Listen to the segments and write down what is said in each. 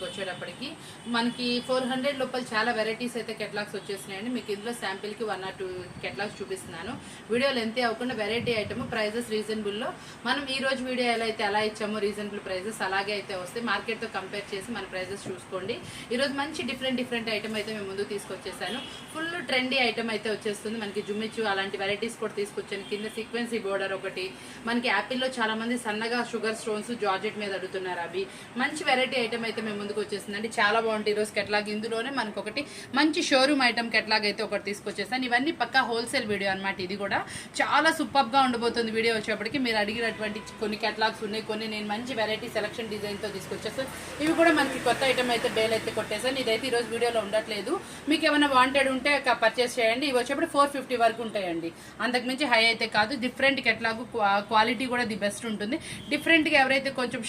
వచ్చేటప్పటికి మనకి 400 లోపల చాలా వెరైటీస్ అయితే కెటలాగ్స్ వచ్చేసినాయండి. మీకు ఇందులో శాంపిల్కి 1 or 2 కెటలాగ్స్ చూపిస్తున్నాను. వీడియో లెంత్ అవ్వకుండా వెరైటీ ఐటమ్ ప్రైజెస్ రీజనబుల్లో మనం ఈ రోజు వీడియో ఎలా ఇచ్చామో రీజనబుల్ ప్రైజెస్ అలాగే అయితే వస్తాయి. మార్కెట్తో కంపేర్ చేసి మన ప్రైజెస్ చూసుకోండి. ఈరోజు మంచి డిఫరెంట్ ఐటమ్ అయితే మేము ముందు తీసుకొచ్చేసాను. ఫుల్ ట్రెండీ ఐటమ్ అయితే వచ్చేస్తుంది. మనకి జుమ్మిచ్చు అలాంటి వెరైటీస్ కూడా తీసుకొచ్చాను. కింద సీక్వెన్సీ బోర్డర్ ఒకటి, మనకి యాపిల్లో చాలా మంది సన్నగా షుగర్ స్టోన్స్ జార్జెట్ మీద అడుగుతున్నారు. అవి మంచి వెరైటీ ఐటమ్ అయితే మేము ముందుకు వచ్చేసిందండి. చాలా బాగుంటుంది ఈరోజు కెటలాగ్. ఇందులోనే మనకు ఒకటి మంచి షోరూమ్ ఐటమ్ కెటలాగ్ అయితే ఒకటి తీసుకొచ్చేసాను. ఇవన్నీ పక్కా హోల్సేల్ వీడియో అనమాట. ఇది కూడా చాలా సూపర్ గా ఉండబోతుంది వీడియో వచ్చేప్పటికి. మీరు అడిగినటువంటి కొన్ని కెటలాగ్స్ ఉన్నాయి, కొన్ని నేను మంచి వెరైటీ సెలక్షన్ డిజైన్ తో తీసుకొచ్చేస్తాను. ఇవి కూడా మనకి కొత్త ఐటమ్ అయితే డేల్ అయితే కొట్టేసాను. ఇదైతే ఈరోజు వీడియోలో ఉండట్లేదు. మీకు ఏమైనా వాంటెడ్ ఉంటే పర్చేస్ చేయండి. ఇవి వచ్చేప్పుడు 450 వరకు ఉంటాయండి. అంతకుమించి హై అయితే కాదు. డిఫరెంట్ కెటలాగ్, క్వాలిటీ కూడా ది బెస్ట్ ఉంటుంది. డిఫరెంట్ గా ఎవరైతే కొంచెం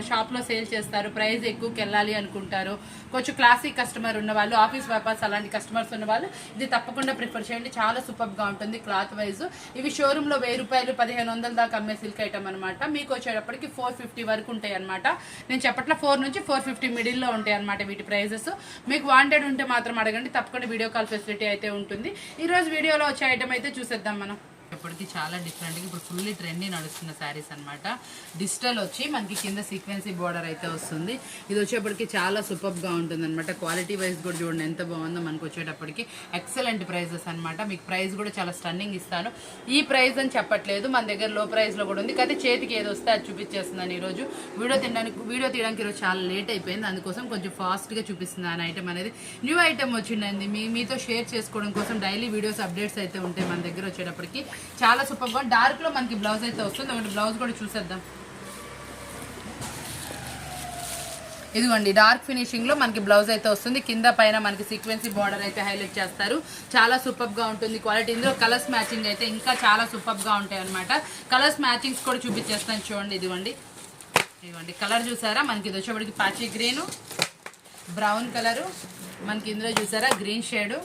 షాప్లో సేల్ చేస్తారు, ప్రైస్ ఎక్కువకి వెళ్ళాలి అనుకుంటారు, కొంచెం క్లాసిక్ కస్టమర్ ఉన్న వాళ్ళు, ఆఫీస్ పర్పస్ అలాంటి కస్టమర్స్ ఉన్న వాళ్ళు ఇది తప్పకుండా ప్రిఫర్ చేయండి. చాలా సూపర్ గా ఉంటుంది క్లాత్ వైజ్. ఇవి షోరూమ్ లో 1000 రూపాయలు 1500 దాకా అమ్మే సిల్క్ ఐటమ్ అనమాట. మీకు వచ్చేటప్పటికి 450 వరకు ఉంటాయి అనమాట. నేను చెప్పట్ల 4 నుంచి 450 మిడిల్ లో ఉంటాయి అనమాట వీటి ప్రైజెస్. మీకు వాంటెడ్ ఉంటే మాత్రం అడగండి, తప్పకుండా వీడియో కాల్ ఫెసిలిటీ అయితే ఉంటుంది. ఈ రోజు వీడియోలో వచ్చే ఐటమ్ అయితే చూసేద్దాం మనం. ఇప్పటికి చాలా డిఫరెంట్గా ఇప్పుడు ఫుల్లీ ట్రెండీ నడుస్తున్న శారీస్ అనమాట. డిజిటల్ వచ్చి మనకి కింద సీక్వెన్సీ బోర్డర్ అయితే వస్తుంది. ఇది వచ్చేప్పటికి చాలా సూపర్గా ఉంటుంది అనమాట. క్వాలిటీ వైజ్ కూడా చూడండి ఎంత బాగుందో. మనకు వచ్చేటప్పటికి ఎక్సలెంట్ ప్రైజెస్ అనమాట. మీకు ప్రైస్ కూడా చాలా స్టన్నింగ్ ఇస్తాను. ఈ ప్రైస్ అని చెప్పట్లేదు, మన దగ్గర లో ప్రైస్లో కూడా ఉంది. కానీ చేతికి ఏది వస్తే అది చూపించేస్తున్నాను. ఈరోజు వీడియో తీయడానికి ఈరోజు చాలా లేట్ అయిపోయింది. అందుకోసం కొంచెం ఫాస్ట్గా చూపిస్తున్నాను. ఐటమ్ అనేది న్యూ ఐటమ్ వచ్చిందండి. మీతో షేర్ చేసుకోవడం కోసం డైలీ వీడియోస్ అప్డేట్స్ అయితే ఉంటాయి మన దగ్గర వచ్చేటప్పటికి. చాలా సూపర్గా డార్క్ లో మనకి బ్లౌజ్ అయితే వస్తుంది. ఒకటి బ్లౌజ్ కూడా చూసేద్దాం. ఇదిగోండి డార్క్ ఫినిషింగ్ లో మనకి బ్లౌజ్ అయితే వస్తుంది. కింద పైన మనకి సీక్వెన్సీ బార్డర్ అయితే హైలైట్ చేస్తారు. చాలా సూపర్ గా ఉంటుంది క్వాలిటీ. ఇందులో కలర్స్ మ్యాచింగ్ అయితే ఇంకా చాలా సూపర్ గా ఉంటాయి అనమాట. కలర్స్ మ్యాచింగ్స్ కూడా చూపించేస్తాను చూడండి. ఇదిగోండి కలర్ చూసారా, మనకి ఇది వచ్చేప్పటికి పాచి గ్రీన్, బ్రౌన్ కలరు, మనకి ఇందులో చూసారా గ్రీన్ షేడు,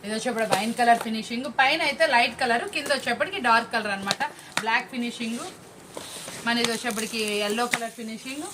ఇది వచ్చేప్పుడు వైన్ కలర్ ఫినిషింగ్, పైన అయితే లైట్ కలర్, కింద వచ్చేప్పటికి డార్క్ కలర్ అనమాట. బ్లాక్ ఫినిషింగ్, మన ఇది వచ్చేప్పటికి ఎల్లో కలర్ ఫినిషింగ్,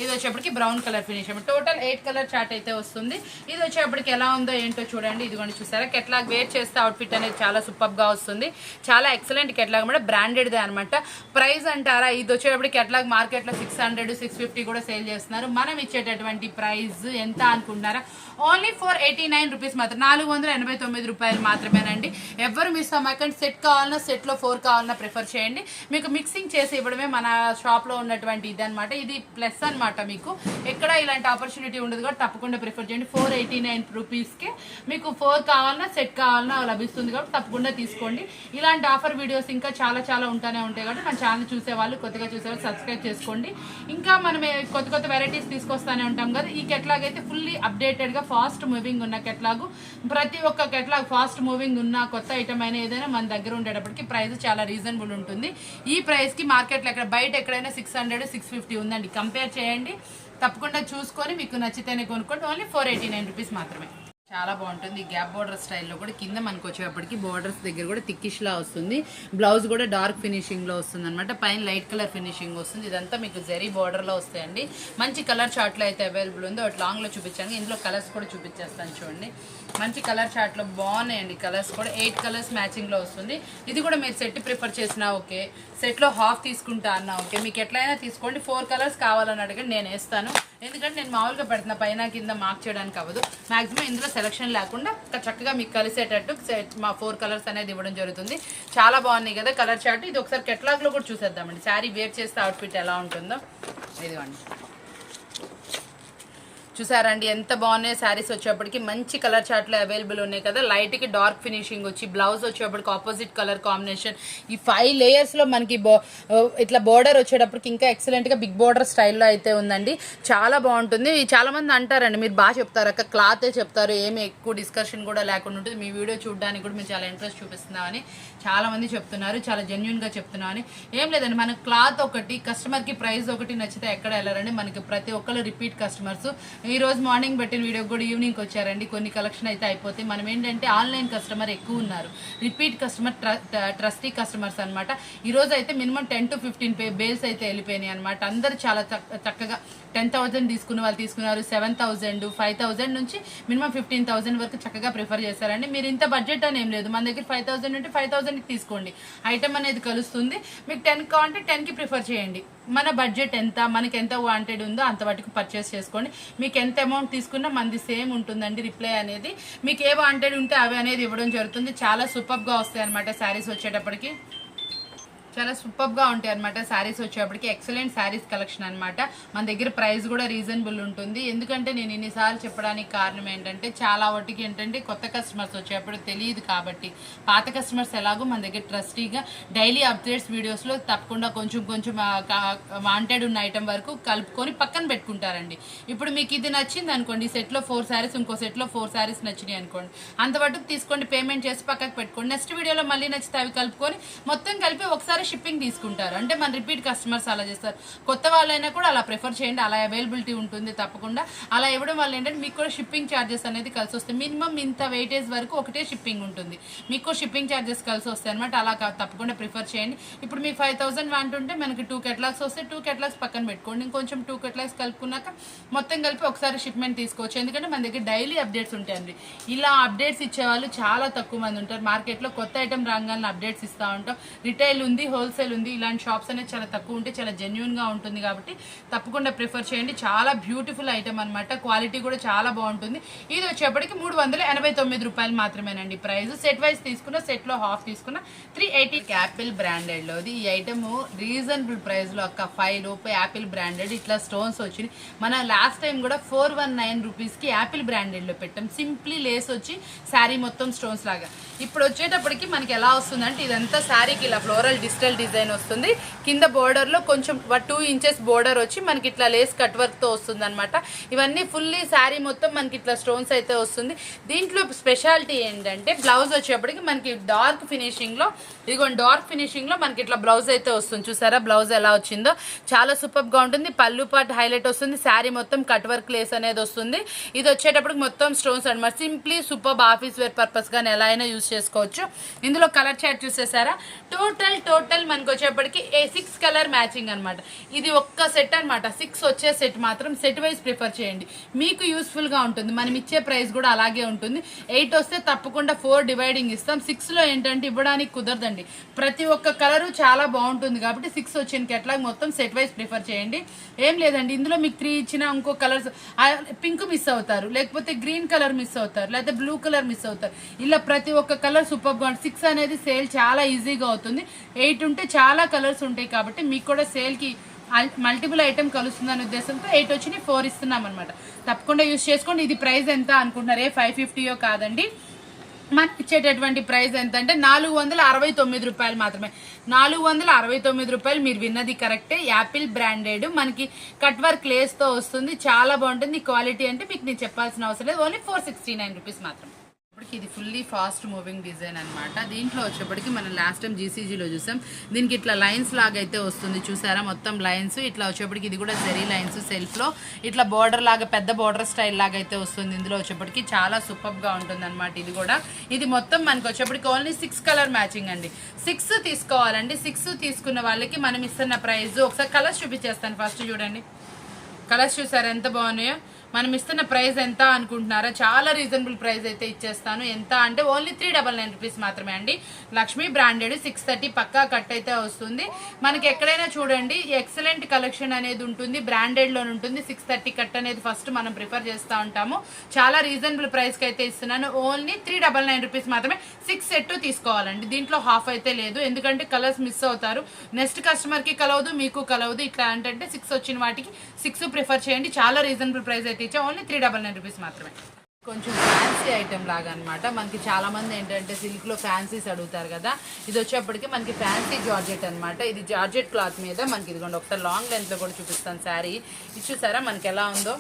ఇది వచ్చేప్పటికి brown colour finishing. Total 8 colour chart అయితే వస్తుంది. ఇది వచ్చేప్పటికి ఎలా ఉందో ఏంటో చూడండి. ఇదిగోండి చూసారా, కెట్లాగ్ వేర్ చేస్తే అవుట్ఫిట్ అనేది చాలా సూపర్ గా వస్తుంది. చాలా ఎక్సలెంట్ కెట్లాగ్ అనమాట. బ్రాండెడ్దే అనమాట. ప్రైస్ అంటారా, ఇది వచ్చేటప్పటికి కెట్లాగ్ మార్కెట్ లో 600 650 కూడా సేల్ చేస్తున్నారు. మనం ఇచ్చేటటువంటి ప్రైస్ ఎంత అనుకుంటున్నారా, ఓన్లీ 489 రూపీస్ మాత్రం, 489 రూపాయలు మాత్రమేనండి. ఎవరు మిస్ అవ్వకండి. సెట్ కావాలన్నా, సెట్ లో 4 కావాలన్నా ప్రిఫర్ చేయండి. మీకు మిక్సింగ్ చేసి ఇవ్వడమే మన షాప్ లో ఉన్నటువంటి ఇది అనమాట. ఇది ప్లస్ అనమాట. మీకు ఎక్కడ ఇలాంటి ఆపర్చునిటీ ఉండదు కాబట్టి తప్పకుండా ప్రిఫర్ చేయండి. 489 రూపీస్కే మీకు 4 కావాలన్నా, సెట్ కావాలన్నా లభిస్తుంది కాబట్టి తప్పకుండా తీసుకోండి. ఇలాంటి ఆఫర్ వీడియోస్ ఇంకా చాలా ఉంటానే ఉంటాయి కాబట్టి మన ఛానల్ చూసేవాళ్ళు, కొత్తగా చూసేవాళ్ళు సబ్స్క్రైబ్ చేసుకోండి. ఇంకా మనం కొత్త వెరైటీస్ తీసుకొస్తానే ఉంటాం కదా. ఈ కెట్లాగ్ అయితే ఫుల్లీ అప్డేటెడ్ గా ఫాస్ట్ మూవింగ్ ఉన్న కెట్లాగ్. ప్రతి ఒక్క కెట్లాగ్ ఫాస్ట్ మూవింగ్ ఉన్న కొత్త ఐటమ్ అయినా ఏదైనా మన దగ్గర ఉండేటప్పటికి ప్రైస్ చాలా రీజనబుల్ ఉంటుంది. ఈ ప్రైస్ కి మార్కెట్లో బయట ఎక్కడైనా 600 650 ఉందండి. కంపేర్ చేయండి, తప్పకుండా చూసుకొని మీకు నచ్చితేనే కొనుక్కోండి. ఓన్లీ 489 రూపీస్ మాత్రమే. చాలా బాగుంటుంది. గ్యాప్ బోర్డర్ స్టైల్లో కూడా కింద మనకు వచ్చేటప్పటికి బోర్డర్స్ దగ్గర కూడా థిక్కిష్ లా వస్తుంది. బ్లౌజ్ కూడా డార్క్ ఫినిషింగ్ లో వస్తుంది అనమాట. పైన లైట్ కలర్ ఫినిషింగ్ వస్తుంది. ఇదంతా మీకు జరీ బోర్డర్ లో వస్తాయండి. మంచి కలర్ చార్ట్ లో అయితే అవైలబుల్ ఉంది. ఒకటి లాంగ్ లో చూపించాను. ఇందులో కలర్స్ కూడా చూపించేస్తాను చూడండి. మంచి కలర్ చార్ట్ లో బాగున్నాయండి. కలర్స్ కూడా 8 కలర్స్ మ్యాచింగ్ లో వస్తుంది. ఇది కూడా మీరు సెట్ ప్రిఫర్ చేసినా ఓకే, సెట్ లో హాఫ్ తీసుకుంటా అన్నా ఓకే, మీకు ఎట్లయినా తీసుకోండి. 4 కలర్స్ కావాలని అడగండి, నేను వేస్తాను. ఎందుకంటే నేను మామూలుగా పెడుతున్నా, పైన కింద మార్క్ చేయడానికి అవ్వదు. మాక్సిమం ఇందులో సెలక్షన్ లేకుండా చక్కగా మీకు కలిసేటట్టు మా 4 కలర్స్ అనేది ఇవ్వడం జరుగుతుంది. చాలా బాగున్నాయి కదా కలర్ చార్ట్. ఇది ఒకసారి కెట్లాగ్ లో కూడా చూసేద్దామండి. శారీ వేర్ చేస్తే అవుట్ఫిట్ ఎలా ఉంటుందో. ఇదిగోండి చూసారండి ఎంత బాగున్నాయి శారీస్. వచ్చేప్పటికి మంచి కలర్ చార్ట్లో అవైలబుల్ ఉన్నాయి కదా. లైట్కి డార్క్ ఫినిషింగ్ వచ్చి బ్లౌజ్ వచ్చేప్పటికి ఆపోజిట్ కలర్ కాంబినేషన్. ఈ 5 లేయర్స్లో మనకి ఇట్లా బోర్డర్ వచ్చేటప్పటికి ఇంకా ఎక్సలెంట్గా బిగ్ బోర్డర్ స్టైల్లో అయితే ఉందండి. చాలా బాగుంటుంది. చాలా మంది అంటారండి, మీరు బాగా చెప్తారు అక్క, క్లాతే చెప్తారు, ఏమి ఎక్కువ డిస్కషన్ కూడా లేకుండా ఉంటుంది, మీ వీడియో చూడడానికి కూడా మీరు చాలా ఇంట్రెస్ట్ చూపిస్తున్నామని చాలా మంది చెప్తున్నారు. చాలా జెన్యున్గా చెప్తున్నామని. ఏం లేదండి, మన క్లాత్ ఒకటి, కస్టమర్కి ప్రైస్ ఒకటి నచ్చితే ఎక్కడ వెళ్ళారండి. మనకి ప్రతి ఒక్కరు రిపీట్ కస్టమర్స్. ఈ రోజు మార్నింగ్ పెట్టిన వీడియో కూడా ఈవినింగ్ వచ్చారండి. కొన్ని కలెక్షన్ అయితే అయిపోతాయి. మనం ఏంటంటే ఆన్లైన్ కస్టమర్ ఎక్కువ ఉన్నారు, రిపీట్ కస్టమర్, ట్రస్టీ కస్టమర్స్ అనమాట. ఈ రోజు అయితే మినిమం 10 to 15 బేల్స్ అయితే వెళ్ళిపోయినాయి అనమాట. అందరూ చాలా చక్కగా 10,000 తీసుకున్న వాళ్ళు తీసుకున్నారు, 7,000, 5,000 నుంచి మినిమం 15,000 వరకు చక్కగా ప్రిఫర్ చేశారండి. మీరు ఇంత బడ్జెట్ అని ఏం లేదు, మన దగ్గర 5,000 ఉంటే 5,000కి తీసుకోండి. ఐటమ్ అనేది కలుస్తుంది. మీకు 10 కావాలంటే 10కి ప్రిఫర్ చేయండి. మన బడ్జెట్ ఎంత, మనకి ఎంత వాంటెడ్ ఉందో అంత వాటికి పర్చేస్ చేసుకోండి. మీకు ఎంత అమౌంట్ తీసుకున్నా మనది సేమ్ ఉంటుందండి. రిప్లై అనేది మీకు ఏ వాంటెడ్ ఉంటే అవి అనేది ఇవ్వడం జరుగుతుంది. చాలా సూపర్గా వస్తాయి అనమాట శారీస్ వచ్చేటప్పటికి. చాలా సూపర్గా ఉంటాయి అనమాట శారీస్ వచ్చేప్పటికి. ఎక్సలెంట్ శారీస్ కలెక్షన్ అనమాట. మన దగ్గర ప్రైస్ కూడా రీజనబుల్ ఉంటుంది. ఎందుకంటే నేను ఇన్నిసార్లు చెప్పడానికి కారణం ఏంటంటే చాలా వాటికి ఏంటంటే కొత్త కస్టమర్స్ వచ్చేప్పుడు తెలియదు కాబట్టి, పాత కస్టమర్స్ ఎలాగో మన దగ్గర ట్రస్టీగా డైలీ అప్డేట్స్ వీడియోస్లో తప్పకుండా కొంచెం కొంచెం వాంటెడ్ ఉన్న ఐటమ్ వరకు కలుపుకొని పక్కన పెట్టుకుంటారండి. ఇప్పుడు మీకు ఇది నచ్చింది అనుకోండి, ఈ సెట్లో 4 శారీస్, ఇంకో సెట్లో 4 శారీస్ నచ్చినాయి అనుకోండి, అంతవరకు తీసుకోండి, పేమెంట్ చేసి పక్కకు పెట్టుకోండి. నెక్స్ట్ వీడియోలో మళ్ళీ నచ్చితే అవి కలుపుకొని మొత్తం కలిపి ఒకసారి షిప్పింగ్ తీసుకుంటారు. అంటే మన రిపీట్ కస్టమర్స్ అలా చేస్తారు. కొత్త వాళ్ళైనా కూడా అలా ప్రిఫర్ చేయండి. అలా అవైలబిలిటీ ఉంటుంది తప్పకుండా. అలా ఇవ్వడం వల్ల ఏంటంటే మీకు కూడా షిప్పింగ్ ఛార్జెస్ అనేది కలిసి వస్తాయి. మినిమం ఇంత వెయిటేజ్ వరకు ఒకటే షిప్పింగ్ ఉంటుంది, మీకు షిప్పింగ్ ఛార్జెస్ కలిసి వస్తాయి అనమాట. అలా తప్పకుండా ప్రిఫర్ చేయండి. ఇప్పుడు మీకు 5,000 అంటుంటే మనకి 2 కేటలాగ్స్ వస్తే 2 కేటలాగ్స్ పక్కన పెట్టుకోండి. ఇంకొంచెం 2 కేటలాగ్స్ కలుపుకున్నాక మొత్తం కలిపి ఒకసారి షిప్మెంట్ తీసుకోవచ్చు. ఎందుకంటే మన దగ్గర డైలీ అప్డేట్స్ ఉంటాయండి. ఇలా అప్డేట్స్ ఇచ్చేవాళ్ళు చాలా తక్కువ మంది ఉంటారు. మార్కెట్లో కొత్త ఐటమ్ రాగానే అప్డేట్స్ ఇస్తూ ఉంటాం. రిటైల్ ఉంది, హోల్సేల్ ఉంది. ఇలాంటి షాప్స్ అనేది చాలా తక్కువ ఉంటే చాలా జెన్యూన్ గా ఉంటుంది కాబట్టి తప్పకుండా ప్రిఫర్ చేయండి. చాలా బ్యూటిఫుల్ ఐటమ్ అనమాట. క్వాలిటీ కూడా చాలా బాగుంటుంది. ఇది వచ్చేప్పటికి 389 రూపాయలు మాత్రమేనండి ప్రైస్. సెట్ వైజ్ తీసుకున్న, సెట్ లో హాఫ్ తీసుకున్న 380. యాపిల్ బ్రాండెడ్ లోది ఈ ఐటమ్ రీజనబుల్ ప్రైస్ లో ఒక 5 రూపాయి యాపిల్ బ్రాండెడ్ ఇట్లా స్టోన్స్ వచ్చినాయి. మన లాస్ట్ టైం కూడా 419 రూపీస్ కి యాపిల్ బ్రాండెడ్ లో పెట్టాం. సింప్లీ లేస్ వచ్చి శారీ మొత్తం స్టోన్స్ లాగా. ఇప్పుడు వచ్చేటప్పటికి మనకి ఎలా వస్తుందంటే ఇదంతా శారీకి ఇలా ఫ్లోరల్ డిజిటల్ డిజైన్ వస్తుంది. కింద బోర్డర్ లో కొంచెం 2 ఇంచెస్ బోర్డర్ వచ్చి మనకి ఇట్లా లేస్ కట్ వర్క్ తో వస్తుంది అనమాట. ఇవన్నీ ఫుల్లీ శారీ మొత్తం మనకి ఇట్లా స్టోన్స్ అయితే వస్తుంది. దీంట్లో స్పెషాలిటీ ఏంటంటే బ్లౌజ్ వచ్చేప్పటికి మనకి డార్క్ ఫినిషింగ్ లో, ఇదిగోండి డార్క్ ఫినిషింగ్ లో మనకి ఇట్లా బ్లౌజ్ అయితే వస్తుంది. చూసారా బ్లౌజ్ ఎలా వచ్చిందో, చాలా సూపర్ గా ఉంటుంది. పళ్ళు పార్ట్ హైలైట్ వస్తుంది. శారీ మొత్తం కట్ వర్క్ లేస్ అనేది వస్తుంది. ఇది వచ్చేటప్పటికి మొత్తం స్టోన్స్ అనమాట. Simply super office wear purpose గా ఎలా అయినా యూజ్ చేసుకోవచ్చు. ఇందులో కలర్ చార్ట్ చూసేసారా, టోటల్ మనకి వచ్చేప్పటికి 6 కలర్ మ్యాచింగ్ అనమాట. ఇది ఒక్క సెట్ అనమాట. 6 వచ్చే సెట్ మాత్రం సెట్ వైజ్ ప్రిఫర్ చేయండి, మీకు యూస్ఫుల్ గా ఉంటుంది. మనం ఇచ్చే ప్రైస్ కూడా అలాగే ఉంటుంది. 8 వస్తే తప్పకుండా 4 డివైడింగ్ ఇస్తాం. 6 లో ఏంటంటే ఇవ్వడానికి కుదరదండి. ప్రతి ఒక్క కలరు చాలా బాగుంటుంది కాబట్టి 6 వచ్చిన కేటలాగ్ మొత్తం సెట్ వైజ్ ప్రిఫర్ చేయండి. ఏం లేదండి, ఇందులో మీకు 3 ఇచ్చిన ఇంకో కలర్స్ పింక్ మిస్ అవుతారు, లేకపోతే గ్రీన్ కలర్ మిస్ అవుతారు, లేకపోతే బ్లూ కలర్ మిస్ అవుతారు. ఇలా ప్రతి ఒక్క కలర్ సూపర్ గా ఉంటుంది. 6 అనేది సేల్ చాలా ఈజీగా అవుతుంది. 8 ఉంటే చాలా కలర్స్ ఉంటాయి కాబట్టి మీకు కూడా సేల్ కి మల్టిపుల్ ఐటమ్ కలుస్తుందనే ఉద్దేశంతో 8 వచ్చి 4 ఇస్తున్నాం అనమాట. తప్పకుండా యూజ్ చేసుకోండి. ఇది ప్రైస్ ఎంత అనుకుంటున్నారే, 550 కాదండి. మనకి ఇచ్చేటటువంటి ప్రైస్ ఎంత అంటే 469 రూపాయలు మాత్రమే. 469 రూపాయలు. మీరు విన్నది కరెక్టే. యాపిల్ బ్రాండెడ్ మనకి కట్ వర్క్ లేస్ తో వస్తుంది. చాలా బాగుంటుంది. క్వాలిటీ అంటే మీకు నేను చెప్పాల్సిన అవసరం లేదు. ఓన్లీ 469 రూపీస్ మాత్రమే. ఇది ఫుల్లీ ఫాస్ట్ మూవింగ్ డిజైన్ అనమాట. దీంట్లో వచ్చేప్పటికి మనం లాస్ట్ టైం జీసీజీలో చూసాం. దీనికి ఇట్లా లైన్స్ లాగా అయితే వస్తుంది. చూసారా మొత్తం లైన్స్ ఇట్లా వచ్చేప్పటికి. ఇది కూడా జెరీ లైన్స్ సెల్ఫ్ లో ఇట్లా బోర్డర్ లాగా, పెద్ద బోర్డర్ స్టైల్ లాగా అయితే వస్తుంది. ఇందులో వచ్చేప్పటికి చాలా సూపర్ గా ఉంటుంది అనమాట. ఇది కూడా ఇది మొత్తం మనకి వచ్చేప్పటికి ఓన్లీ 6 కలర్ మ్యాచింగ్ అండి. 6 తీసుకోవాలండి. 6 తీసుకున్న వాళ్ళకి మనం ఇస్తున్న ప్రైస్ ఒకసారి కలర్స్ చూపించేస్తాను. ఫస్ట్ చూడండి, కలర్స్ చూసారా ఎంత బాగున్నాయో. మనం ఇస్తున్న ప్రైస్ ఎంత అనుకుంటున్నారా, చాలా రీజనబుల్ ప్రైస్ అయితే ఇచ్చేస్తాను. ఎంత అంటే ఓన్లీ 399 రూపీస్ మాత్రమే అండి. లక్ష్మీ బ్రాండెడ్ 630 పక్కా కట్ అయితే వస్తుంది. మనకి ఎక్కడైనా చూడండి ఎక్సలెంట్ కలెక్షన్ అనేది ఉంటుంది, బ్రాండెడ్ లో ఉంటుంది. 630 కట్ అనేది ఫస్ట్ మనం ప్రిఫర్ చేస్తూ ఉంటాము. చాలా రీజనబుల్ ప్రైస్ కి అయితే ఇస్తున్నాను. ఓన్లీ 399 రూపీస్ మాత్రమే. 6 సెట్ తీసుకోవాలండి. దీంట్లో హాఫ్ అయితే లేదు, ఎందుకంటే కలర్స్ మిస్ అవుతారు. నెక్స్ట్ కస్టమర్ కి కలవదు, మీకు కలవదు. ఇట్లా అంటే 6 వచ్చిన వాటికి 6 ప్రిఫర్ చేయండి. చాలా రీజనబుల్ ప్రైస్ అయితే ఇచ్చా. ఓన్లీ 399 రూపీస్ మాత్రమే. కొంచెం ఫ్యాన్సీ ఐటమ్ లాగా అనమాట. మనకి చాలా మంది ఏంటంటే సిల్క్ లో ఫ్యాన్సీస్ అడుగుతారు కదా. ఇది వచ్చేప్పటికి మనకి ఫ్యాన్సీ జార్జెట్ అనమాట. ఇది జార్జెట్ క్లాత్ మీద మనకి ఇదిగోండి ఒకసారి లాంగ్ లెంత్ లో కూడా చూపిస్తాను శారీ. ఇది చూసారా మనకి ఎలా ఉందో.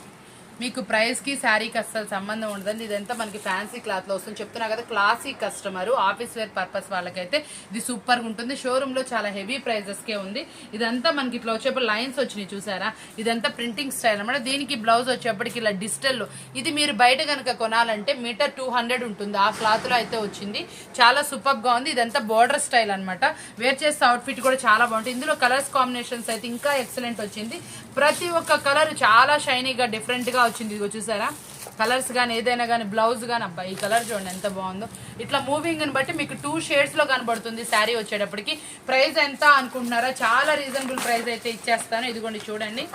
మీకు ప్రైస్కి శారీకి అస్సలు సంబంధం ఉండదండి. ఇదంతా మనకి ఫ్యాన్సీ క్లాత్లో వస్తుంది. చెప్తున్నా కదా, classic customer office wear purpose వాళ్ళకైతే ఇది సూపర్గా ఉంటుంది. షోరూంలో చాలా హెవీ ప్రైజెస్కే ఉంది. ఇదంతా మనకి ఇట్లా వచ్చేప్పుడు లైన్స్ వచ్చినాయి చూసారా, ఇదంతా ప్రింటింగ్ స్టైల్ అనమాట. దీనికి బ్లౌజ్ వచ్చేప్పటికి ఇలా డిజిటల్. ఇది మీరు బయట కనుక కొనాలంటే మీటర్ 200 ఉంటుంది. ఆ క్లాత్లో అయితే వచ్చింది. చాలా సూపర్గా ఉంది. ఇదంతా బోర్డర్ స్టైల్ అనమాట. వేర్ చేస్తే అవుట్ఫిట్ కూడా చాలా బాగుంటుంది. ఇందులో కలర్స్ కాంబినేషన్స్ అయితే ఇంకా ఎక్సలెంట్ వచ్చింది. ప్రతి ఒక్క కలర్ చాలా షైనీగా డిఫరెంట్గా వచ్చింది. ఇదిగో చూసారా, కలర్స్ కానీ ఏదైనా కానీ బ్లౌజ్ కానీ అబ్బా ఈ కలర్ చూడండి ఎంత బాగుందో. ఇట్లా మూవింగ్ అని బట్టి మీకు 2 షేడ్స్లో కనబడుతుంది శారీ వచ్చేటప్పటికి. ప్రైస్ ఎంత అనుకుంటున్నారా, చాలా రీజనబుల్ ప్రైస్ అయితే ఇచ్చేస్తాను. ఇదిగోండి చూడండి,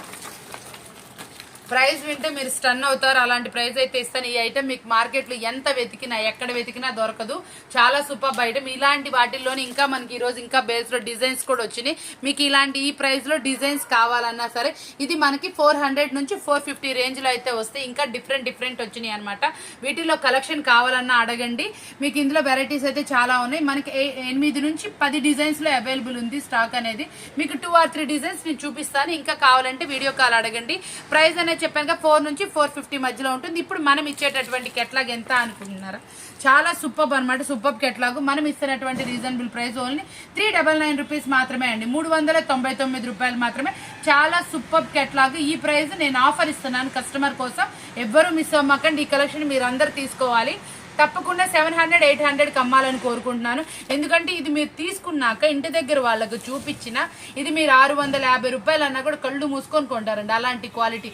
ప్రైస్ వింటే మీరు స్టన్ అవుతారు. అలాంటి ప్రైస్ అయితే ఇస్తాను. ఈ ఐటమ్ మీకు మార్కెట్లో ఎంత వెతికినా ఎక్కడ వెతికినా దొరకదు. చాలా సూపర్ ఐటమ్. ఇలాంటి వాటిల్లోనే ఇంకా మనకి ఈరోజు ఇంకా బేస్లో డిజైన్స్ కూడా వచ్చినాయి. మీకు ఇలాంటి ఈ ప్రైస్లో డిజైన్స్ కావాలన్నా సరే ఇది మనకి 400 నుంచి 450 రేంజ్లో అయితే వస్తాయి. ఇంకా డిఫరెంట్ వచ్చినాయి అనమాట. వీటిలో కలెక్షన్ కావాలన్నా అడగండి. మీకు ఇందులో వెరైటీస్ అయితే చాలా ఉన్నాయి. మనకి 8 నుంచి 10 డిజైన్స్లో అవైలబుల్ ఉంది స్టాక్ అనేది. మీకు 2 or 3 డిజైన్స్ నేను చూపిస్తాను. ఇంకా కావాలంటే వీడియో కాల్ అడగండి. ప్రైస్ అనేది చెప్పాను 4 నుంచి 450 మధ్యలో ఉంటుంది. ఇప్పుడు మనం ఇచ్చేటటువంటి కెట్లాగ్ ఎంత అనుకుంటున్నారా, చాలా సూపర్ అనమాట. సూపర్ కెట్లాగ్ మనం ఇస్తున్నటువంటి రీజనబుల్ ప్రైస్ ఓన్లీ 399 రూపీస్ మాత్రమే అండి. 399 రూపాయలు మాత్రమే. చాలా సూపర్ కెట్లాగ్. ఈ ప్రైస్ నేను ఆఫర్ ఇస్తున్నాను కస్టమర్ కోసం. ఎవ్వరూ మిస్ అవ్వకండి. ఈ కలెక్షన్ మీరు అందరు తీసుకోవాలి. తప్పకుండా 700-800 అమ్మాలని కోరుకుంటున్నాను. ఎందుకంటే ఇది మీరు తీసుకున్నాక ఇంటి దగ్గర వాళ్ళకు చూపించిన ఇది మీరు 650 రూపాయలు అన్నా కూడా కళ్ళు మూసుకొని కొంటారండి. అలాంటి క్వాలిటీ.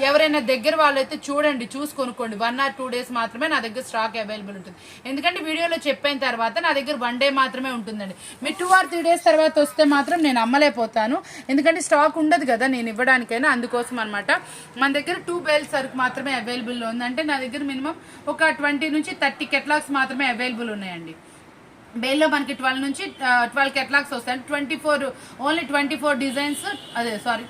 ఎవరైనా దగ్గర వాళ్ళైతే చూడండి, చూసి కొనుక్కోండి. 1 or 2 days మాత్రమే నా దగ్గర స్టాక్ అవైలబుల్ ఉంటుంది. ఎందుకంటే వీడియోలో చెప్పిన తర్వాత నా దగ్గర 1 day మాత్రమే ఉంటుందండి. మీరు 2 or 3 days తర్వాత వస్తే మాత్రం నేను అమ్మలేకపోతాను. ఎందుకంటే స్టాక్ ఉండదు కదా నేను ఇవ్వడానికైనా, అందుకోసం అనమాట. మన దగ్గర 2 bales వరకు మాత్రమే అవైలబుల్లో ఉంది. అంటే నా దగ్గర మినిమం ఒక 20 నుంచి 30 కెట్లాగ్స్ మాత్రమే అవైలబుల్ ఉన్నాయండి. బేల్లో మనకి 12 కెట్లాగ్స్ వస్తాయి. 24 డిజైన్స్,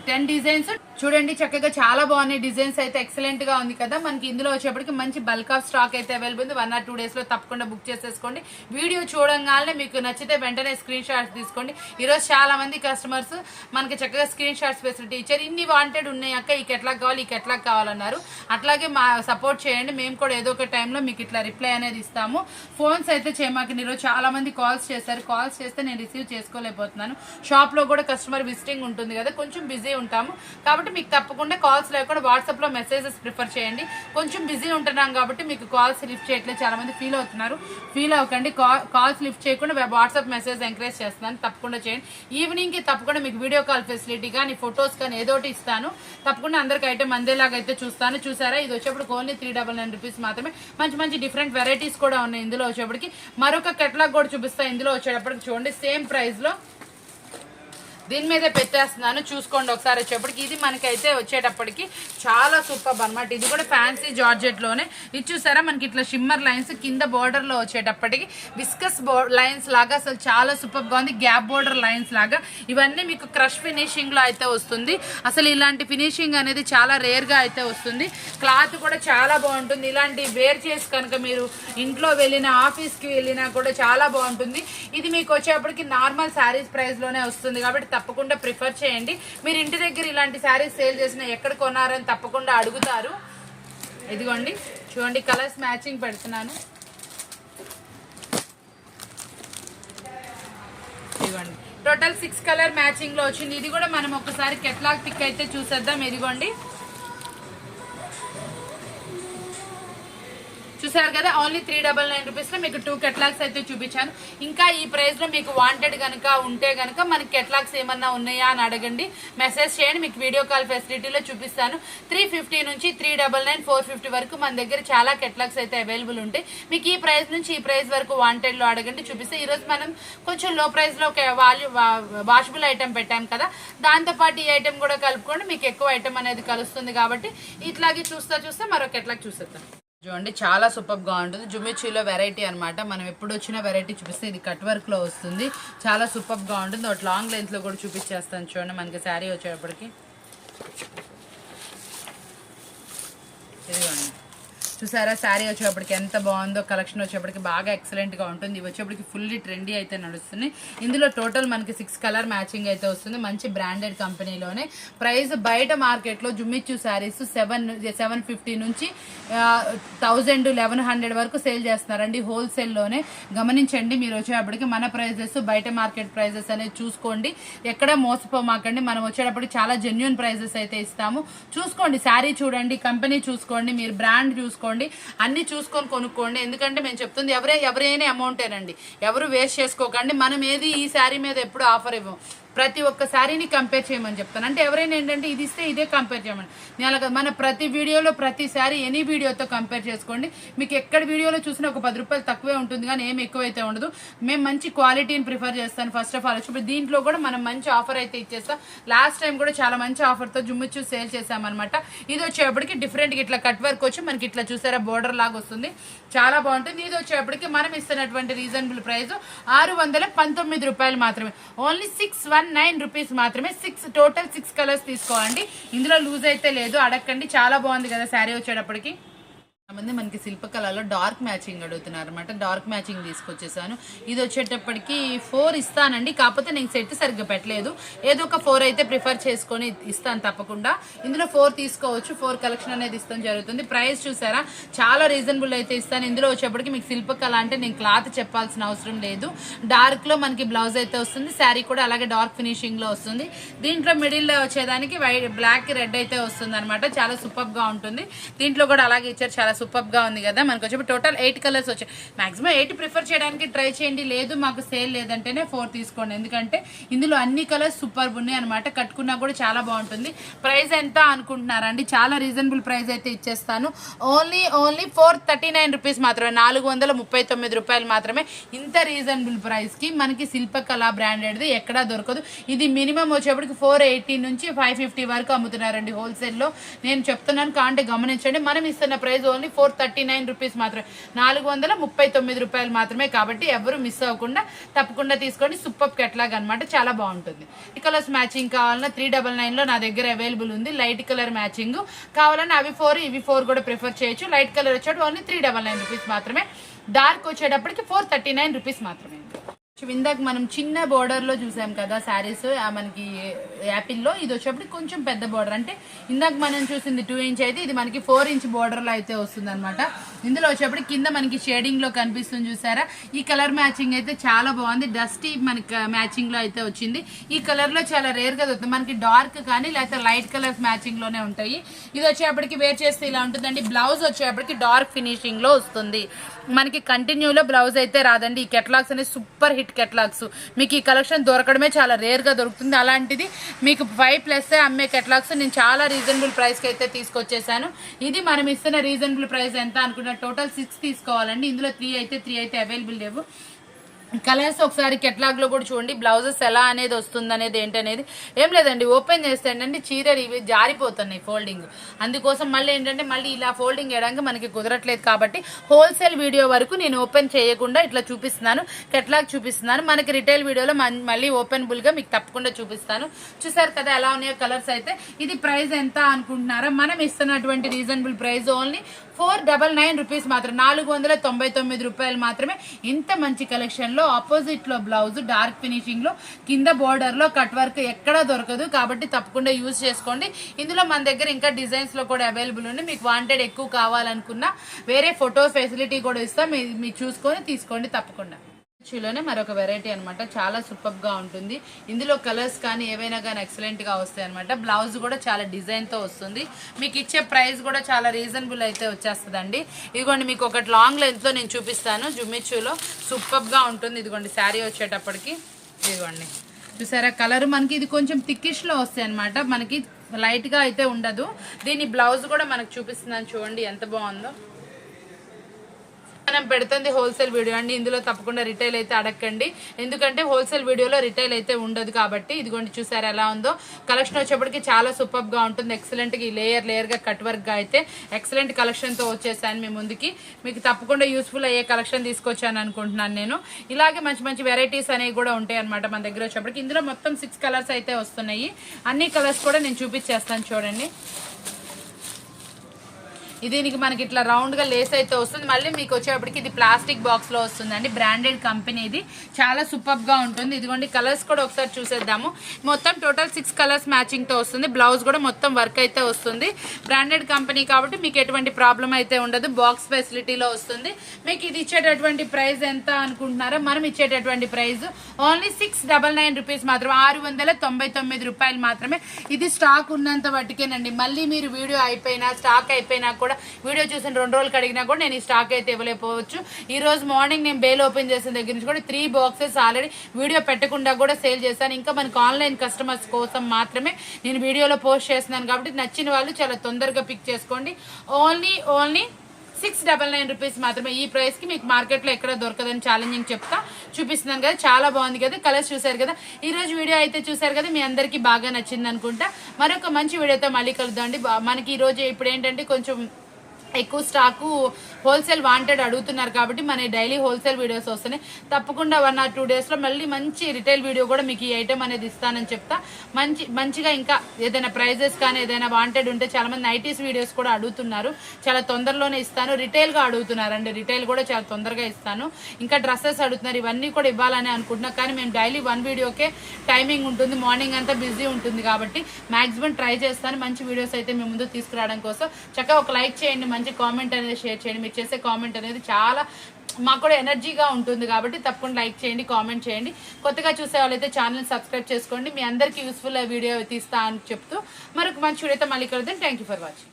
10 డిజైన్స్ చూడండి. చక్కగా చాలా బాగున్నాయి. డిజైన్స్ అయితే ఎక్సలెంట్ గా ఉంది కదా. మనకి ఇందులో వచ్చేప్పటికి మంచి బల్క్ ఆఫ్ స్టాక్ అయితే అవైలబుల్ ఉంది. 1 or 2 days లో తప్పకుండా బుక్ చేసేసుకోండి. వీడియో చూడంగానే మీకు నచ్చితే వెంటనే స్క్రీన్ షాట్స్ తీసుకోండి. ఈరోజు చాలా మంది కస్టమర్స్ మనకి చక్కగా స్క్రీన్ షాట్స్ ఫెసిలిటీ ఇచ్చారు. ఇన్ని వాంటెడ్ ఉన్నాయి అక్క, ఈ కెట్లాగ్ కావాలి, ఈ కెట్లాగ్ కావాలన్నారు. అట్లాగే మా సపోర్ట్ చేయండి. మేము కూడా ఏదో ఒక టైంలో మీకు ఇట్లా రిప్లై అనేది ఇస్తాము. ఫోన్స్ అయితే చేయమాకండి. ఈరోజు చాలా మంది కాల్స్ చేస్తారు. కాల్స్ చేస్తే నేను రిసీవ్ చేసుకోలేకపోతున్నాను. షాప్ లో కూడా కస్టమర్ విజిటింగ్ ఉంటుంది కదా, కొంచెం బిజీ ఉంటాము. కాబట్టి మీకు తప్పకుండా కాల్స్ లేకుండా వాట్సాప్ లో మెసేజెస్ ప్రిఫర్ చేయండి. కొంచెం బిజీ ఉంటున్నాం కాబట్టి మీకు కాల్స్ లిఫ్ట్ చేయట్లేదు. చాలా మంది ఫీల్ అవుతున్నారు. ఫీల్ అవ్వకండి. కాల్స్ లిఫ్ట్ చేయకుండా వాట్సాప్ మెసేజ్ ఎంకరేజ్ చేస్తున్నాను. తప్పకుండా చేయండి. ఈవినింగ్ కి తప్పకుండా మీకు వీడియో కాల్ ఫెసిలిటీ కానీ ఫొటోస్ కానీ ఏదోటి ఇస్తాను. తప్పకుండా అందరికి ఐటమ్ అందేలాగా అయితే చూస్తాను. చూసారా, ఇది వచ్చేప్పుడు ఓన్లీ 399 రూపీస్ మాత్రమే. మంచి డిఫరెంట్ వెరైటీస్ కూడా ఉన్నాయి. ఇందులో వచ్చేప్పటికి మరొక కెట్లాగ్ కూడా చూపిస్తాను. ఇందులో వచ్చేటప్పటికి చూడండి, సేమ్ ప్రైస్ లో దీని మీదే పెట్టేస్తున్నాను. చూసుకోండి ఒకసారి. వచ్చేప్పటికి ఇది మనకైతే వచ్చేటప్పటికి చాలా సూపర్ అనమాట. ఇది కూడా ఫ్యాన్సీ జార్జెట్ లోనే. ఇది చూసారా, మనకి ఇట్లా షిమ్మర్ లైన్స్ కింద బోర్డర్ లో వచ్చేటప్పటికి విస్కస్ లైన్స్ లాగా అసలు చాలా సూపర్ గా ఉంది. గ్యాప్ బోర్డర్ లైన్స్ లాగా ఇవన్నీ మీకు క్రష్ ఫినిషింగ్ లో అయితే వస్తుంది. అసలు ఇలాంటి ఫినిషింగ్ అనేది చాలా రేర్ గా అయితే వస్తుంది. క్లాత్ కూడా చాలా బాగుంటుంది. ఇలాంటి వేర్ చేసి కనుక మీరు ఇంట్లో వెళ్ళినా ఆఫీస్ కి వెళ్ళినా కూడా చాలా బాగుంటుంది. ఇది మీకు వచ్చేప్పటికి నార్మల్ శారీస్ ప్రైస్ లోనే వస్తుంది కాబట్టి తప్పకుండా ప్రిఫర్ చేయండి. మీరు ఇంటి దగ్గర ఇలాంటి శారీస్ సేల్ చేసిన ఎక్కడ కొన్నారని తప్పకుండా అడుగుతారు. ఇదిగోండి చూడండి, కలర్స్ మ్యాచింగ్ పెడుతున్నాను. ఇదిగోండి టోటల్ 6 కలర్ మ్యాచింగ్ లో వచ్చింది. ఇది కూడా మనం ఒకసారి కెట్లాగ్ పిక్ అయితే చూసేద్దాం. ఇదిగోండి చూసారు కదా, ఓన్లీ 399 రూపీస్ లో మీకు 2 కెట్లాగ్స్ అయితే చూపించాను. ఇంకా ఈ ప్రైస్ లో మీకు వాంటెడ్ కనుక ఉంటే కనుక మనకి కెట్లాగ్స్ ఏమన్నా ఉన్నాయా అని అడగండి, మెసేజ్ చేయండి. మీకు వీడియో కాల్ ఫెసిలిటీలో చూపిస్తాను. 350 నుంచి 399, 450 వరకు మన దగ్గర చాలా కెట్లాగ్స్ అయితే అవైలబుల్ ఉంటాయి. మీకు ఈ ప్రైస్ నుంచి ఈ ప్రైస్ వరకు వాంటెడ్ లో అడగండి, చూపిస్తే. ఈ రోజు మనం కొంచెం లో ప్రైస్ లో వాషబుల్ ఐటమ్ పెట్టాం కదా, దాంతో పాటు ఈ ఐటమ్ కూడా కలుపుకోండి. మీకు ఎక్కువ ఐటమ్ అనేది కలుస్తుంది కాబట్టి ఇట్లాగే చూస్తే మరో కెట్లాగ్ చూసేద్దాం. చూడండి చాలా సూపర్ గా ఉంటుంది. జుమిచీలో వెరైటీ అనమాట. మనం ఎప్పుడు వచ్చిన వెరైటీ చూపిస్తే ఇది కట్ వర్క్ లో వస్తుంది. చాలా సూపర్ గా ఉంటుంది. ఒకటి లాంగ్ లెంత్ లో కూడా చూపించేస్తాను. చూడండి మనకి శారీ వచ్చేటప్పటికి ఇదిగోండి చూసారా శారీ వచ్చేప్పటికి ఎంత బాగుందో, కలెక్షన్ వచ్చేప్పటికి బాగా ఎక్సలెంట్గా ఉంటుంది. ఇవి వచ్చేప్పటికి ఫుల్లీ ట్రెండీ అయితే నడుస్తుంది. ఇందులో టోటల్ మనకి 6 కలర్ మ్యాచింగ్ అయితే వస్తుంది. మంచి బ్రాండెడ్ కంపెనీలోనే. ప్రైస్ బయట మార్కెట్లో జుమ్మిచ్చు శారీస్ 750 నుంచి 1000 1100 వరకు సేల్ చేస్తున్నారండి హోల్సేల్లోనే. గమనించండి మీరు వచ్చేటప్పటికి మన ప్రైజెస్ బయట మార్కెట్ ప్రైజెస్ అనేది చూసుకోండి, ఎక్కడ మోసపోమాకండి. మనం వచ్చేటప్పటికి చాలా జెన్యున్ ప్రైజెస్ అయితే ఇస్తాము. చూసుకోండి, శారీ చూడండి, కంపెనీ చూసుకోండి, మీరు బ్రాండ్ చూసుకోండి, అన్ని చూసుకొని కొనుక్కోండి. ఎందుకంటే మేము చెప్తుంది ఎవరైనా అమౌంటేనండి, ఎవరు వేస్ట్ చేసుకోకండి. మనం ఏది ఈ శారీ మీద ఎప్పుడు ఆఫర్ ఇవ్వం, ప్రతి ఒక్క శారీని కంపేర్ చేయమని చెప్తాను. అంటే ఎవరైనా ఏంటంటే ఇది ఇస్తే ఇదే కంపేర్ చేయమని నేను అలాగే మన ప్రతి వీడియోలో ప్రతి శారీ ఎనీ వీడియోతో కంపేర్ చేసుకోండి. మీకు ఎక్కడ వీడియోలో చూసినా ఒక 10 రూపాయలు తక్కువే ఉంటుంది కానీ ఏం ఎక్కువైతే ఉండదు. మేము మంచి క్వాలిటీని ప్రిఫర్ చేస్తాను. ఫస్ట్ ఆఫ్ ఆల్ ఇప్పుడు దీంట్లో కూడా మనం మంచి ఆఫర్ అయితే ఇచ్చేస్తాం. లాస్ట్ టైం కూడా చాలా మంచి ఆఫర్తో జుమ్మిచ్చు సేల్ చేసామన్నమాట. ఇది వచ్చేప్పటికి డిఫరెంట్గా ఇట్లా కట్ వర్క్ వచ్చి మనకి ఇట్లా చూసారా బోర్డర్ లాగా వస్తుంది, చాలా బాగుంటుంది. ఇది వచ్చేప్పటికి మనం ఇస్తున్నటువంటి రీజనబుల్ ప్రైస్ 619 రూపాయలు మాత్రమే, ఓన్లీ 619 రూపీస్ మాత్రమే. టోటల్ 6 కలర్స్ తీసుకోవాలండి. ఇందులో లూజ్ అయితే లేదు, అడగండి. చాలా బాగుంది కదా శారీ వచ్చేటప్పటికి. మంది మనకి శిల్పకళలో డార్క్ మ్యాచింగ్ అడుగుతున్నారు అనమాట. డార్క్ మ్యాచింగ్ తీసుకొచ్చేసాను. ఇది వచ్చేటప్పటికి 4 ఇస్తానండి, కాకపోతే నేను సెట్ సరిగ్గా పెట్టలేదు. ఏదో ఒక 4 అయితే ప్రిఫర్ చేసుకొని ఇస్తాను తప్పకుండా. ఇందులో 4 తీసుకోవచ్చు. 4 కలెక్షన్ అనేది ఇస్తాం జరుగుతుంది. ప్రైస్ చూసారా చాలా రీజనబుల్ అయితే ఇస్తాను. ఇందులో వచ్చేప్పటికి మీకు శిల్పకళ అంటే నేను క్లాత్ చెప్పాల్సిన అవసరం లేదు. డార్క్ లో మనకి బ్లౌజ్ అయితే వస్తుంది, శారీ కూడా అలాగే డార్క్ ఫినిషింగ్ లో వస్తుంది. దీంట్లో మిడిల్ లో వచ్చేదానికి వైట్ బ్లాక్ రెడ్ అయితే వస్తుంది అనమాట. చాలా సూపర్ గా ఉంటుంది. దీంట్లో కూడా అలాగే ఇచ్చారు, చాలా సూపర్ గా ఉంది కదా. మనకు వచ్చి టోటల్ 8 కలర్స్ వచ్చాయి. మాక్సిమం 8 ప్రిఫర్ చేయడానికి ట్రై చేయండి, లేదు మాకు సేల్ లేదంటేనే 4 తీసుకోండి. ఎందుకంటే ఇందులో అన్ని కలర్స్ సూపర్ ఉన్నాయి అనమాట. కట్టుకున్నా కూడా చాలా బాగుంటుంది. ప్రైస్ ఎంత అనుకుంటున్నారా అండి? చాలా రీజనబుల్ ప్రైస్ అయితే ఇచ్చేస్తాను. ఓన్లీ 439 రూపీస్ మాత్రమే, 439 రూపాయలు మాత్రమే. ఇంత రీజనబుల్ ప్రైస్ కి మనకి శిల్పకళ బ్రాండెడ్ది ఎక్కడా దొరకదు. ఇది మినిమం వచ్చేప్పటికి 480 నుంచి 550 వరకు అమ్ముతున్నారండి హోల్సేల్లో. నేను చెప్తున్నాను కాంటే గమనించండి. మనం ఇస్తున్న ప్రైస్ ఓన్లీ 439 రూపీస్ మాత్రమే, 439 రూపాయలు మాత్రమే. కాబట్టి ఎవరు మిస్ అవ్వకుండా తప్పకుండా తీసుకోండి. సూపర్ కెట్లాగ్ అనమాట, చాలా బాగుంటుంది. ఈ కలర్స్ మ్యాచింగ్ కావాలన్నా 399 లో నా దగ్గర అవైలబుల్ ఉంది. లైట్ కలర్ మ్యాచింగ్ కావాలన్నా అవి 4 ఇవి 4 కూడా ప్రిఫర్ చేయొచ్చు. లైట్ కలర్ వచ్చేటప్పుడు ఓన్లీ 399 రూపీస్ మాత్రమే. డార్క్ వచ్చేటప్పటికి 439 రూపీస్ మాత్రమే. ఇందాక మనం చిన్న బోర్డర్ లో చూసాం కదా శారీస్ మనకి యాపిల్లో. ఇది వచ్చేప్పటికి కొంచెం పెద్ద బోర్డర్, అంటే ఇందాక మనం చూసింది 2 ఇంచ్ అయితే ఇది మనకి 4 ఇంచ్ బోర్డర్ లో అయితే వస్తుంది అనమాట. ఇందులో వచ్చేప్పటికి కింద మనకి షేడింగ్ లో కనిపిస్తుంది చూసారా. ఈ కలర్ మ్యాచింగ్ అయితే చాలా బాగుంది. డస్టీ మనకి మ్యాచింగ్ లో అయితే వచ్చింది. ఈ కలర్ లో చాలా రేర్ గా దొరుకుతుంది మనకి. డార్క్ కానీ లేకపోతే లైట్ కలర్స్ మ్యాచింగ్ లోనే ఉంటాయి. ఇది వచ్చేప్పటికి వేర్ చేస్తే ఇలా ఉంటుందండి. బ్లౌజ్ వచ్చేప్పటికి డార్క్ ఫినిషింగ్ లో వస్తుంది. మనకి కంటిన్యూలో బ్లౌజ్ అయితే రాదండి. ఈ కెటలాగ్స్ అనేది సూపర్ హిట్ కెటలాగ్స్. మీకు ఈ కలెక్షన్ దొరకడమే చాలా రేర్ గా దొరుకుతుంది. అలాంటిది మీకు 5+ అమ్మే కెటలాగ్స్ నేను చాలా రీజనబుల్ ప్రైస్ కి అయితే తీసుకొచ్చేసాను. ఇది మనం ఇస్తున్న రీజనబుల్ ప్రైస్ ఎంత అనుకున్న టోటల్ 6 తీసుకోవాలండి. ఇందులో 3 అయితే అవైలబుల్ లేవు. కలర్స్ ఒకసారి కెటలాగ్ లో కూడా చూడండి. బ్లౌజెస్ ఎలా అనేది వస్తుంది అనేది ఏంటనేది ఏం లేదండి, ఓపెన్ చేస్తే ఏంటంటే చీరలు ఇవి జారిపోతున్నాయి ఫోల్డింగ్. అందుకోసం మళ్ళీ ఏంటంటే మళ్ళీ ఇలా ఫోల్డింగ్ చేయడానికి మనకి కుదరట్లేదు. కాబట్టి హోల్సేల్ వీడియో వరకు నేను ఓపెన్ చేయకుండా ఇట్లా చూపిస్తున్నాను, కెటలాగ్ చూపిస్తున్నాను. మనకి రిటైల్ వీడియోలో మళ్ళీ ఓపెనబుల్ గా మీకు తప్పకుండా చూపిస్తాను. చూసారు కదా ఎలా ఉన్నాయో కలర్స్ అయితే. ఇది ప్రైస్ ఎంత అనుకుంటున్నారా? మనం ఇస్తున్నటువంటి రీజనబుల్ ప్రైస్ ఓన్లీ 499 రూపీస్ మాత్రం, 499 రూపాయలు మాత్రమే. ఇంత మంచి కలెక్షన్ లో ఆపోజిట్ లో బ్లౌజ్ డార్క్ ఫినిషింగ్ లో కింద బోర్డర్ లో కట్ వర్క్ ఎక్కడా దొరకదు. కాబట్టి తప్పకుండా యూజ్ చేసుకోండి. ఇందులో మన దగ్గర ఇంకా డిజైన్స్ లో కూడా అవైలబుల్ ఉంది. మీకు వాంటెడ్ ఎక్కువ కావాలనుకున్నా వేరే ఫోటో ఫెసిలిటీ కూడా ఇస్తాం, మీరు చూసుకొని తీసుకోండి తప్పకుండా. లోనే మరొక వెరైటీ అనమాట. చాలా సూపర్ గా ఉంటుంది. ఇందులో కలర్స్ కానీ ఏవైనా కానీ ఎక్సలెంట్ గా వస్తాయి అనమాట. బ్లౌజ్ కూడా చాలా డిజైన్ తో వస్తుంది. మీకు ఇచ్చే ప్రైస్ కూడా చాలా రీజనబుల్ అయితే వచ్చేస్తుందండి. ఇదిగోండి మీకు ఒకటి లాంగ్ లెంత్ లో నేను చూపిస్తాను. జుమ్మిచ్చులో సూపర్ గా ఉంటుంది. ఇదిగోండి శారీ వచ్చేటప్పటికి ఇదిగోండి చూసారా కలర్ మనకి ఇది కొంచెం థిక్కిష్ లో వస్తాయి అనమాట. మనకి లైట్ గా అయితే ఉండదు. దీని బ్లౌజ్ కూడా మనకు చూపిస్తున్నాను చూడండి ఎంత బాగుందో. మనం పెడుతుంది హోల్సేల్ వీడియో అండి. ఇందులో తప్పకుండా రిటైల్ అయితే అడగండి, ఎందుకంటే హోల్సేల్ వీడియోలో రిటైల్ అయితే ఉండదు. కాబట్టి ఇదిగోండి చూసారు ఎలా ఉందో. కలెక్షన్ వచ్చేప్పటికి చాలా సూపర్ గా ఉంటుంది. ఎక్సలెంట్ గా లేయర్ గా కట్ వర్క్ గా అయితే ఎక్సలెంట్ కలెక్షన్ తో వచ్చేసాను మీ ముందుకి. మీకు తప్పకుండా యూస్ఫుల్ అయ్యే కలెక్షన్ తీసుకొచ్చాను అనుకుంటున్నాను నేను. ఇలాగే మంచి మంచి వెరైటీస్ అనేవి కూడా ఉంటాయి అనమాట మన దగ్గర వచ్చేప్పటికి. ఇందులో మొత్తం 6 కలర్స్ అయితే వస్తున్నాయి. అన్ని కలర్స్ కూడా నేను చూపించేస్తాను చూడండి. దీనికి మనకి ఇట్లా రౌండ్గా లేస్ అయితే వస్తుంది. మళ్ళీ మీకు వచ్చేటప్పటికి ఇది ప్లాస్టిక్ బాక్స్లో వస్తుందండి. బ్రాండెడ్ కంపెనీ ఇది, చాలా సూపర్గా ఉంటుంది. ఇదిగోండి కలర్స్ కూడా ఒకసారి చూసేద్దాము. మొత్తం టోటల్ 6 కలర్స్ మ్యాచింగ్తో వస్తుంది. బ్లౌజ్ కూడా మొత్తం వర్క్ అయితే వస్తుంది. బ్రాండెడ్ కంపెనీ కాబట్టి మీకు ఎటువంటి ప్రాబ్లం అయితే ఉండదు. బాక్స్ ఫెసిలిటీలో వస్తుంది. మీకు ఇది ఇచ్చేటటువంటి ప్రైస్ ఎంత అనుకుంటున్నారో, మనం ఇచ్చేటటువంటి ప్రైస్ ఓన్లీ 699 రూపీస్ మాత్రమే, 699 రూపాయలు మాత్రమే. ఇది స్టాక్ ఉన్నంత వాటికేనండి. మళ్ళీ మీరు వీడియో అయిపోయినా స్టాక్ అయిపోయినా కూడా, వీడియో చూసిన 2 రోజులు అడిగినా కూడా నేను ఈ స్టాక్ అయితే ఇవ్వలేకపోవచ్చు. ఈ రోజు మార్నింగ్ నేను బేల్ ఓపెన్ చేసిన దగ్గర నుంచి కూడా 3 బాక్సెస్ ఆల్రెడీ వీడియో పెట్టకుండా కూడా సేల్ చేశాను. ఇంకా మనకు ఆన్లైన్ కస్టమర్స్ కోసం మాత్రమే నేను వీడియోలో పోస్ట్ చేస్తున్నాను కాబట్టి నచ్చిన వాళ్ళు చాలా తొందరగా పిక్ చేసుకోండి. ఓన్లీ 699 రూపీస్ మాత్రమే. ఈ ప్రైస్ కి మీకు మార్కెట్లో ఎక్కడ దొరకదని ఛాలెంజింగ్ చెప్తా చూపిస్తున్నాను కదా. చాలా బాగుంది కదా, కలర్స్ చూసారు కదా. ఈ రోజు వీడియో అయితే చూసారు కదా, మీ అందరికీ బాగా నచ్చింది అనుకుంటా. మరొక మంచి వీడియోతో మళ్ళీ కలుద్దామండి. మనకి ఈ రోజు ఇప్పుడు ఏంటంటే కొంచెం ఎక్కువ స్టాకు హోల్సేల్ వాంటెడ్ అడుగుతున్నారు కాబట్టి మన డైలీ హోల్సేల్ వీడియోస్ వస్తున్నాయి. తప్పకుండా 1 or 2 డేస్లో మళ్ళీ మంచి రిటైల్ వీడియో కూడా మీకు ఈ ఐటమ్ అనేది ఇస్తానని చెప్తా. మంచిగా ఇంకా ఏదైనా ప్రైజెస్ కానీ ఏదైనా వాంటెడ్ ఉంటే చాలామంది నైటీస్ వీడియోస్ కూడా అడుగుతున్నారు. చాలా తొందరలోనే ఇస్తాను. రిటైల్గా అడుగుతున్నారండి, రిటైల్ కూడా చాలా తొందరగా ఇస్తాను. ఇంకా డ్రెస్సెస్ అడుగుతున్నారు, ఇవన్నీ కూడా ఇవ్వాలని అనుకుంటున్నాను. కానీ మేము డైలీ 1 వీడియోకే టైమింగ్ ఉంటుంది, మార్నింగ్ అంతా బిజీ ఉంటుంది కాబట్టి మ్యాక్సిమం ట్రై చేస్తాను మంచి వీడియోస్ అయితే మేము ముందు తీసుకురావడం కోసం. చక్కగా ఒక లైక్ చేయండి, మంచి కామెంట్ అనేది షేర్ చేయండి. మీరు చేసే కామెంట్ అనేది చాలా మాకు కూడా ఎనర్జీగా ఉంటుంది కాబట్టి తప్పకుండా లైక్ చేయండి, కామెంట్ చేయండి. కొత్తగా చూసే వాళ్ళైతే ఛానల్ సబ్స్క్రైబ్ చేసుకోండి. మీ అందరికీ యూస్ఫుల్ వీడియో తీస్తా అని చెప్తూ మరొక మంచి వీడియోతో మళ్ళీ కలుద్దాం. Thank you for watching.